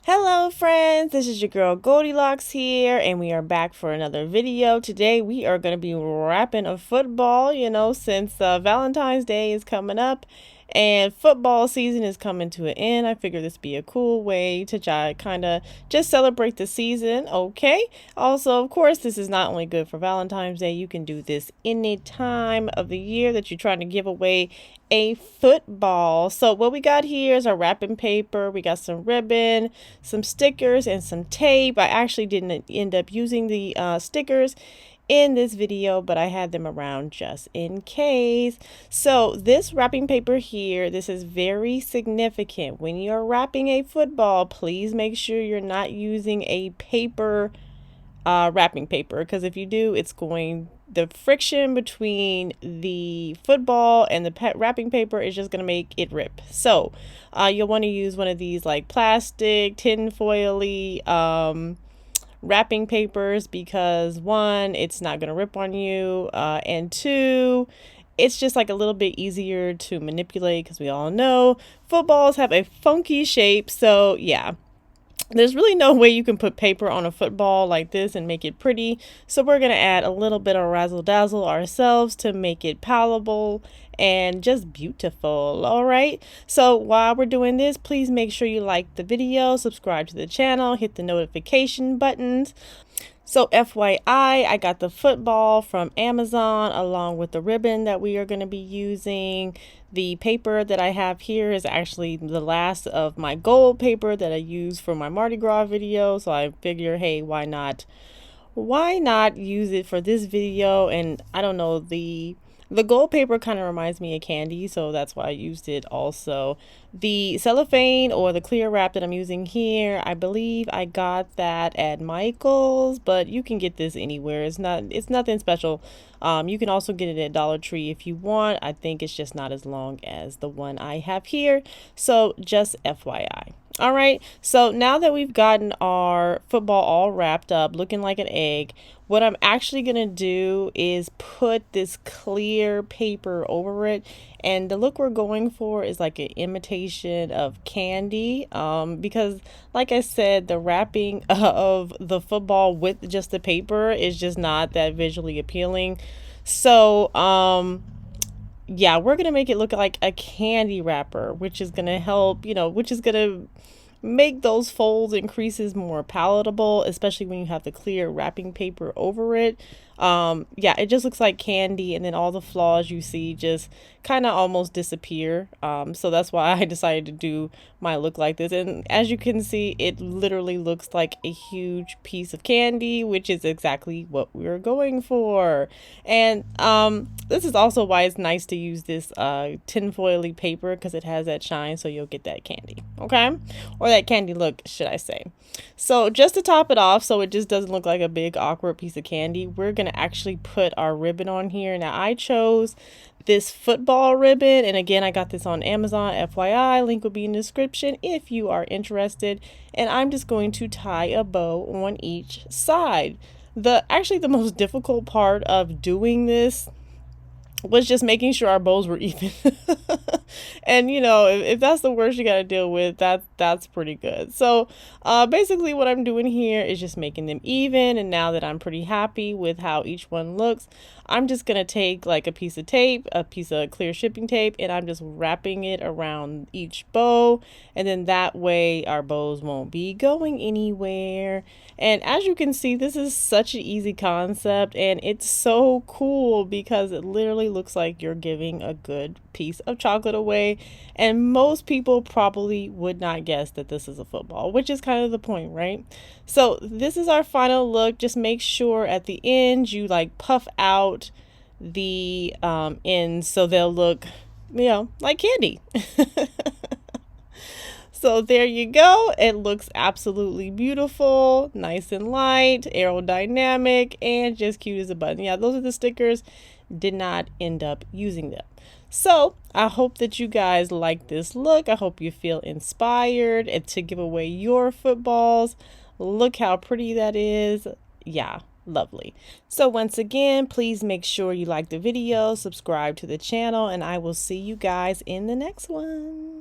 Hello friends, this is your girl Goldilocks here, and we are back for another video. Today we are going to be wrapping a football, since Valentine's Day is coming up and football season is coming to an end. I figured this would be a cool way to kind of just celebrate the season, okay? Also, of course, this is not only good for Valentine's Day, you can do this any time of the year that you're trying to give away a football. So what we got here is our wrapping paper. We got some ribbon, some stickers, and some tape. I actually didn't end up using the stickers in this video, but I had them around just in case. So this wrapping paper here, this is very significant. When you're wrapping a football, please make sure you're not using a paper wrapping paper, because if you do, the friction between the football and the wrapping paper is just going to make it rip. So you'll want to use one of these like plastic tin foily wrapping papers, because one, it's not going to rip on you, and two, it's just like a little bit easier to manipulate, because we all know footballs have a funky shape. So yeah, there's really no way you can put paper on a football like this and make it pretty. So we're going to add a little bit of razzle dazzle ourselves to make it palatable and just beautiful. All right. So while we're doing this, please make sure you like the video, subscribe to the channel, hit the notification buttons. So FYI, I got the football from Amazon along with the ribbon that we are going to be using. The paper that I have here is actually the last of my gold paper that I used for my Mardi Gras video. So I figure, hey, why not use it for this video? And I don't know, the gold paper kind of reminds me of candy, so that's why I used it also. The cellophane or the clear wrap that I'm using here, I believe I got that at Michael's, but you can get this anywhere. It's nothing special. You can also get it at Dollar Tree if you want. I think it's just not as long as the one I have here. So just FYI. All right, so now that we've gotten our football all wrapped up, looking like an egg, what I'm actually going to do is put this clear paper over it. And the look we're going for is like an imitation of candy, because like I said, the wrapping of the football with just the paper is just not that visually appealing. So, yeah, we're going to make it look like a candy wrapper, which is going to help, which is going to make those folds and creases more palatable, especially when you have the clear wrapping paper over it. Yeah, it just looks like candy, and then all the flaws you see just kind of almost disappear. So that's why I decided to do my look like this. And as you can see, it literally looks like a huge piece of candy, which is exactly what we were going for. And this is also why it's nice to use this tinfoily paper, because it has that shine, so you'll get that candy, okay? Or that candy look, should I say. So just to top it off, so it just doesn't look like a big awkward piece of candy, we're going to actually put our ribbon on here. Now I chose this football ribbon, and again, I got this on Amazon, FYI, link will be in the description if you are interested. And I'm just going to tie a bow on each side. Actually the most difficult part of doing this was just making sure our bows were even. And if that's the worst you got to deal with, that's pretty good. So basically what I'm doing here is just making them even. And now that I'm pretty happy with how each one looks, I'm just going to take like a piece of tape, a piece of clear shipping tape, and I'm just wrapping it around each bow. And then that way our bows won't be going anywhere. And as you can see, this is such an easy concept, and it's so cool because it literally looks like you're giving a good piece of chocolate away. And most people probably would not guess that this is a football, which is kind of the point, right? So this is our final look. Just make sure at the end you like puff out the ends so they'll look, like candy. So there you go. It looks absolutely beautiful, nice and light, aerodynamic, and just cute as a button. Yeah, those are the stickers. Did not end up using them. So I hope that you guys like this look. I hope you feel inspired and to give away your footballs. Look how pretty that is. Yeah, lovely. So once again, please make sure you like the video, subscribe to the channel, and I will see you guys in the next one.